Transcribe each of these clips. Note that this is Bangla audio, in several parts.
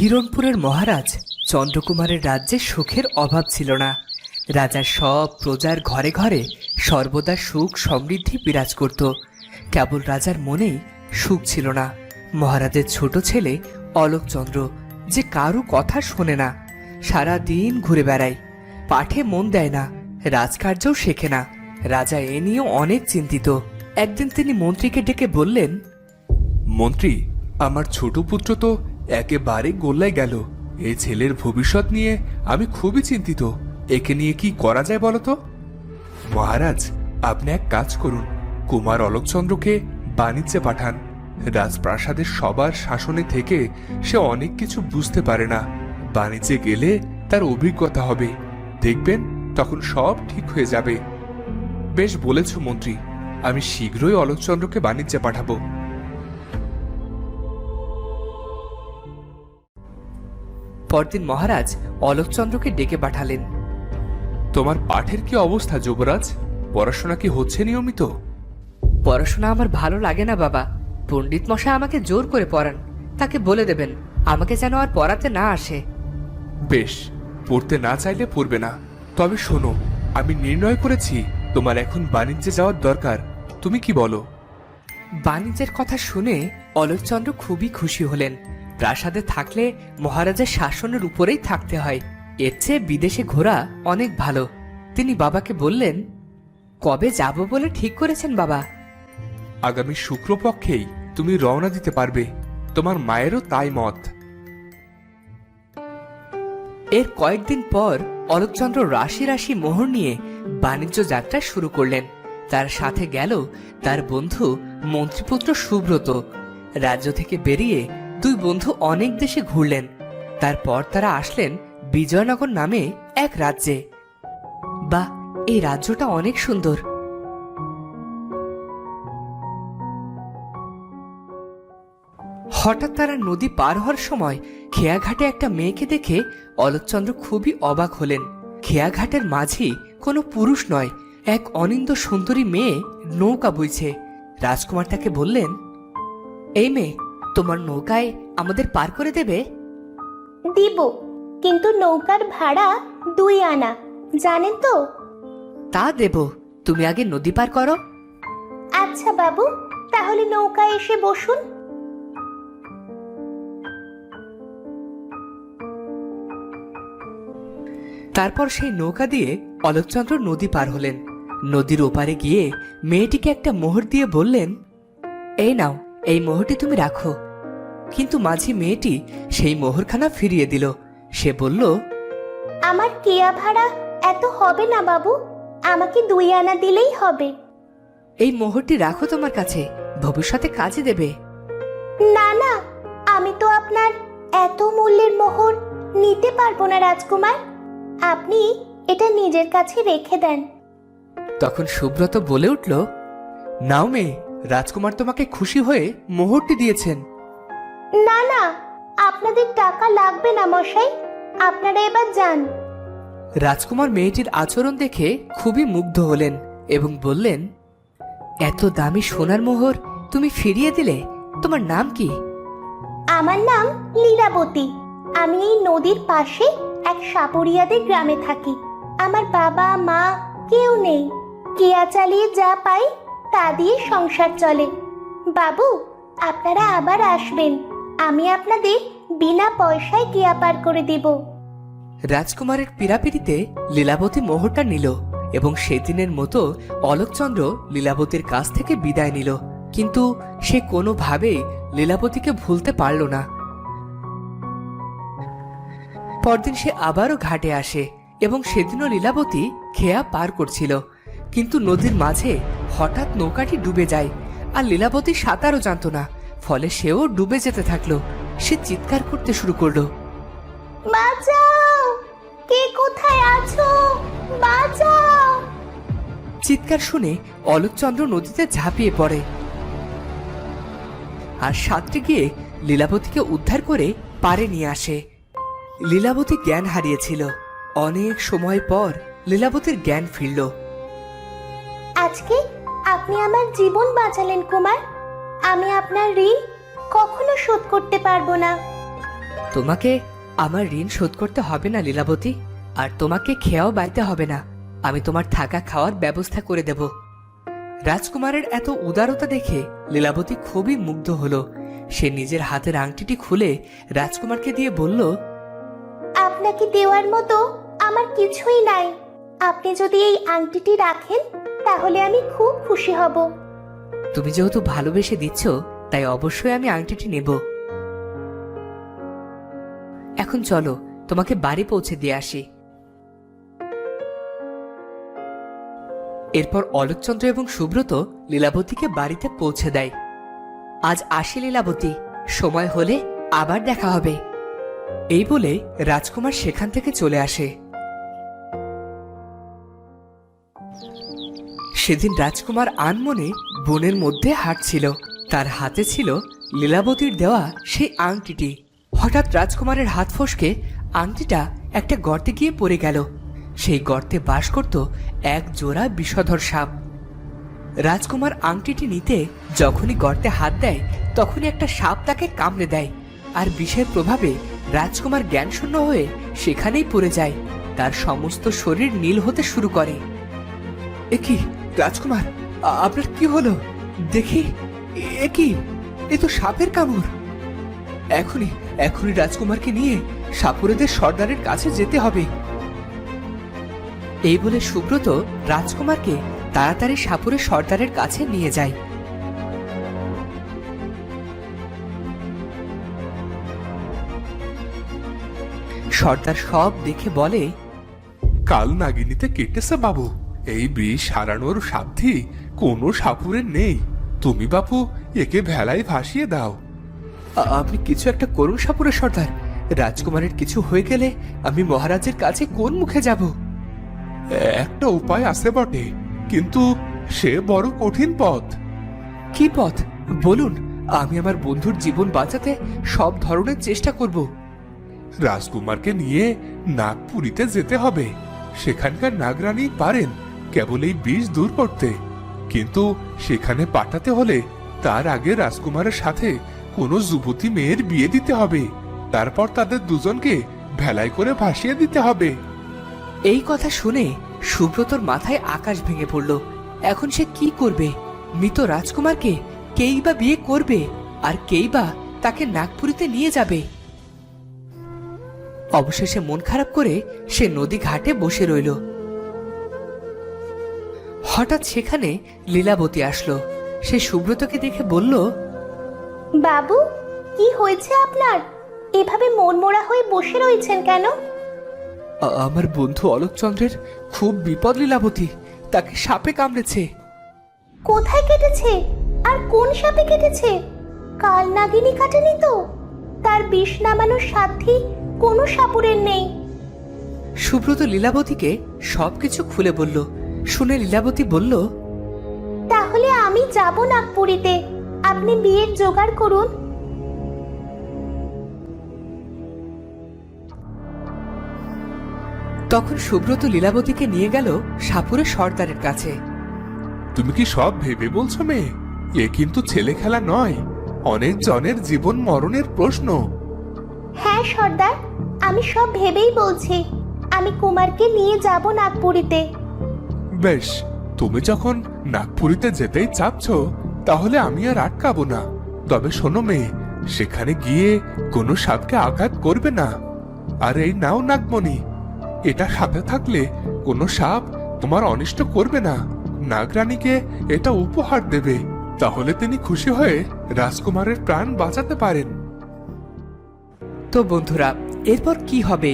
হিরণপুরের মহারাজ চন্দ্রকুমারের রাজ্যে সুখের অভাব ছিল না। রাজার সব প্রজার ঘরে ঘরে সর্বদা সুখ সমৃদ্ধি বিরাজ করত, কেবল রাজার মনেই সুখ ছিল না। মহারাজের ছোট ছেলে অলোকচন্দ্র, যে কারো কথা শোনে না, সারা দিন ঘুরে বেড়ায়, পাঠে মন দেয় না, রাজকার্যও শেখে না। রাজা এ নিয়েও অনেক চিন্তিত। একদিন তিনি মন্ত্রীকে ডেকে বললেন, মন্ত্রী, আমার ছোট পুত্র তো একেবারে গোল্লায় গেল। এই ছেলের ভবিষ্যৎ নিয়ে আমি খুবই চিন্তিত। একে নিয়ে কি করা যায় বলতো? মহারাজ, আপনি এক কাজ করুন, কুমার অলোকচন্দ্রকে বাণিজ্যে পাঠান। রাজপ্রাসাদের সবার শাসনে থেকে সে অনেক কিছু বুঝতে পারে না। বাণিজ্যে গেলে তার অভিজ্ঞতা হবে, দেখবেন তখন সব ঠিক হয়ে যাবে। বেশ বলেছ মন্ত্রী, আমি শীঘ্রই অলোকচন্দ্রকে বাণিজ্যে পাঠাবো। পরদিন মহারাজ অলোকচন্দ্রকে ডেকে পাঠালেন। তোমার পাঠের কি অবস্থা যুবরাজ? পড়াশোনা কি হচ্ছে নিয়মিত? পড়াশোনা আমার ভালো লাগে না বাবা। পণ্ডিত মশাই আমাকে জোর করে পড়ান। তাকে বলে দেবেন আমাকে যেন আর পড়াতে না আসে। বেশ, পড়তে না চাইলে পড়বে না। তবে শোনো, আমি নির্ণয় করেছি তোমার এখন বাণিজ্যে যাওয়ার দরকার। তুমি কি বলো? বাণিজ্যের কথা শুনে অলোকচন্দ্র খুবই খুশি হলেন। প্রাসাদে থাকলে মহারাজের শাসনের উপরেই থাকতে হয়, এর চেয়ে বিদেশে ঘোরা অনেক ভালো। তিনি বাবাকে বললেন, কবে যাব বলে ঠিক করেছেন বাবা? আগামী শুক্রপক্ষেই তুমি রওনা দিতে পারবে। তোমার মায়েরও তাই মত। এর কয়েকদিন পর অলোকচন্দ্র রাশি রাশি মোহর নিয়ে বাণিজ্য যাত্রা শুরু করলেন। তার সাথে গেল তার বন্ধু মন্ত্রীপুত্র সুব্রত। রাজ্য থেকে বেরিয়ে দুই বন্ধু অনেক দেশে ঘুরলেন। তারপর তারা আসলেন বিজয়নগর নামে এক রাজ্যে। বাহ, এই রাজ্যটা অনেক সুন্দর। হঠাৎ তারা নদী পার হওয়ার সময় খেয়াঘাটে একটা মেয়েকে দেখে অলোকচন্দ্র খুবই অবাক হলেন। খেয়াঘাটের মাঝি কোনো পুরুষ নয়, এক অনিন্দ সুন্দরী মেয়ে নৌকা বইছে। রাজকুমার তাকে বললেন, এই মেয়ে, তোমার নৌকায় আমাদের পার করে দেবে? দিব, কিন্তু নৌকার ভাড়া 2 আনা, জানেন তো? তা দেব, তুমি আগে নদী পার করো। আচ্ছা বাবু, তাহলে নৌকায় এসে বসুন। তারপর সেই নৌকা দিয়ে অলোকচন্দ্র নদী পার হলেন। নদীর ওপারে গিয়ে মেয়েটিকে একটা মোহর দিয়ে বললেন, এই নাও, এই মোহরটি তুমি রাখো। কিন্তু মাঝি মেয়েটি সেই মোহরখানা ফিরিয়ে দিল। সে বলল, আমার কেয়া ভাড়া এত হবে না বাবু, আমাকে 2 আনা দিলেই হবে। এই মোহরটি রাখো তোমার কাছে, ভবিষ্যতে কাজে দেবে। না না, আমি তো আপনার এত মূল্যের মোহর নিতে পারবো না রাজকুমার, আপনি এটা নিজের কাছে রেখে দেন। তখন সুব্রত বলে উঠল, নাও মেয়ে, রাজকুমার তোমাকে খুশি হয়ে মোহরটি দিয়েছেন। না না, আপনাদের টাকা লাগবে না মশাই, আপনারা এবার যান। রাজকুমার মেয়েটির আচরণ দেখে খুবই মুগ্ধ হলেন এবং বললেন, এত দামি সোনার মোহর তুমি ফিরিয়ে দিলে? তোমার নাম কি? আমার নাম লীলাবতী। আমি এই নদীর পাশে এক সাপুরিয়াদের গ্রামে থাকি। আমার বাবা মা কেউ নেই, কেয়া চালিয়ে যা পাই তা দিয়ে সংসার চলে। বাবু, আপনারা আবার আসবেন, আমি আপনাদের বিনা পয়সায় কেয়া পার করে দেব। রাজকুমারের পীড়াপিড়িতে লীলাবতী মোহরটা নিল এবং সেদিনের মতো অলোকচন্দ্র লীলাবতীর কাছ থেকে বিদায় নিল। কিন্তু সে কোনোভাবেই লীলাবতীকে ভুলতে পারল না। পরদিন সে আবারও ঘাটে আসে এবং সেদিনও লীলাবতী খেয়া পার করছিল। কিন্তু নদীর মাঝে হঠাৎ নৌকাটি ডুবে যায়, আর লীলাবতী সাঁতারও জানত না, ফলে সেও ডুবে যেতে থাকলো। সে চিৎকার করতে শুরু করলো, বাঁচাও, কে কোথায় আছো, বাঁচাও। চিৎকার শুনে অলোকচন্দ্র নদীতে ঝাঁপিয়ে পড়ে আর সাঁতরে গিয়ে লীলাবতীকে উদ্ধার করে পারে নিয়ে আসে। লীলাবতী জ্ঞান হারিয়েছিল। অনেক সময় পর লীলাবতীর জ্ঞান ফিরল। আজকে আপনি আমার জীবন বাঁচালেন কুমার, আমি আপনার ঋণ কখনো শোধ করতে পারবো না। তোমাকে আমার ঋণ শোধ করতে হবে না লীলাবতী, আর তোমাকে খেয়াও বাইতে হবে না। আমি তোমার থাকা খাওয়ার ব্যবস্থা করে দেব। রাজকুমারের এত উদারতা দেখে লীলাবতী খুবই মুগ্ধ হলো। সে নিজের হাতের আংটিটি খুলে রাজকুমারকে দিয়ে বলল, আপনাকে দেওয়ার মতো আমার কিছুই নাই। আপনি যদি এই আংটিটি রাখেন তাহলে আমি খুব খুশি হব। তুমি যেহেতু ভালোবেসে দিচ্ছ, তাই অবশ্যই আমি আংটিটি নেব। এখন চলো, তোমাকে বাড়ি পৌঁছে দিয়ে আসি। এরপর অলোকচন্দ্র এবং সুব্রত লীলাবতীকে বাড়িতে পৌঁছে দেয়। আজ আসি লীলাবতী, সময় হলে আবার দেখা হবে। এই বলে রাজকুমার সেখান থেকে চলে আসে। সেদিন রাজকুমার আনমনে বনের মধ্যে হাঁটছিল। তার হাতে ছিল লীলাবতীর দেওয়া সেই আংটিটি। হঠাৎ রাজকুমারের হাত ফসকে আংটিটা একটা গর্তে গিয়ে পড়ে গেল। সেই গর্তে বাস করত এক জোড়া বিষধর সাপ। রাজকুমার আংটিটি নিতে যখনই গর্তে হাত দেয়, তখনই একটা সাপ তাকে কামড়ে দেয়। আর বিষের প্রভাবে রাজকুমার জ্ঞানশূন্য হয়ে সেখানেই পড়ে যায়। তার সমস্ত শরীর নীল হতে শুরু করে। এ কি রাজকুমার, আপনার কি হলো? দেখি, এ কি? এ তো সাপের কামড়। এখনই এখনই রাজকুমারকে নিয়ে সাপুরেদের সর্দারের কাছে যেতে হবে। এই বলে সুব্রত রাজকুমারকে তাড়াতাড়ি সাপুরের সর্দারের কাছে নিয়ে যায়। সর্দার সব দেখে বলে, কাল নাগিনীতে কেটেছে বাবু। এই বিষ হারানোর সাধ্যি কোনো সাপুরের নেই। তুমি বাপু একে ভেলায় ভাসিয়ে দাও। আপনি কিছু একটা করুন সাপুরের সর্দার। রাজকুমারের কিছু হয়ে গেলে আমি মহারাজের কাছে কোন মুখে যাব? একটা উপায় আছে বটে, কিন্তু সে বড় কঠিন পথ। কি পথ বলুন? আমি আমার বন্ধুর জীবন বাঁচাতে সব ধরনের চেষ্টা করব। রাজকুমারকে নিয়ে নাগপুরীতে যেতে হবে। সেখানকার নাগরানী পারেন কেবল এই বিষ দূর করতে, কিন্তু সেখানে পাঠাতে হলে তার আগে রাজকুমারের সাথে কোনো যুবতী মেয়ের বিয়ে দিতে হবে। তারপর তাদের দুজনকে ভেলায় করে ভাসিয়ে দিতে হবে। এই কথা শুনে সুব্রতর মাথায় আকাশ ভেঙে পড়ল। এখন সে কি করবে? মৃত রাজকুমারকে কেই বা বিয়ে করবে, আর কেই বা তাকে নাগপুরীতে নিয়ে যাবে। অবশেষে মন খারাপ করে সে নদী ঘাটে বসে রইল। হঠাৎ সেখানে লীলাবতী আসলো। সে সুব্রতকে দেখে বলল, বাবু, কি হয়েছে আপনার? এভাবে মনমরা হয়ে বসে রয়েছেন কেন? আমার বন্ধু অলোকচন্দ্রের খুব বিপদ লীলাবতী। তাকে সাপে কামড়েছে। কোথায় কেটেছে? আর কোন সাপে কেটেছে? কাল নাগিনী কাটেনি তো? তার বিষ নামানোর সাধ্যি কোনো সাপুরের নেই। সুব্রত লীলাবতীকে সবকিছু খুলে বলল। শুনে লীলাবতী বলল, তাহলে আমি যাব নাগপুরীতে। আপনি বিয়ের জোগাড় করুন। তখন সুব্রত লীলাবতীকে নিয়ে গেল সাপুরের সর্দারের কাছে। তুমি কি সব ভেবে বলছো মেয়ে? এ কিন্তু ছেলে খেলা নয়, অনেক জনের জীবন মরণের প্রশ্ন। হ্যাঁ সর্দার, আমি সব ভেবেই বলছি। আমি কুমারকে নিয়ে যাব নাগপুরীতে। বেশ, তুমি যখন নাগপুরীতে যেতেই চাচ্ছ, তাহলে আমি আর আটকাবো না। তবে শোনো মেয়ে, সেখানে গিয়ে কোনো সাপকে আঘাত করবে না। আর এই নাও নাগমণি, এটা সাথে থাকলে কোনো সাপ তোমার অনিষ্ট করবে না। নাগরানীকে এটা উপহার দেবে, তাহলে তিনি খুশি হয়ে রাজকুমারের প্রাণ বাঁচাতে পারেন। তো বন্ধুরা, এরপর কি হবে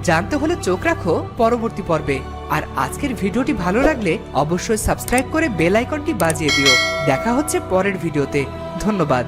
জানতে হলে চোখ রাখো পরবর্তী পর্বে। আর আজকের ভিডিওটি ভালো লাগলে অবশ্যই সাবস্ক্রাইব করে বেল আইকনটি বাজিয়ে দিও। দেখা হচ্ছে পরের ভিডিওতে। ধন্যবাদ।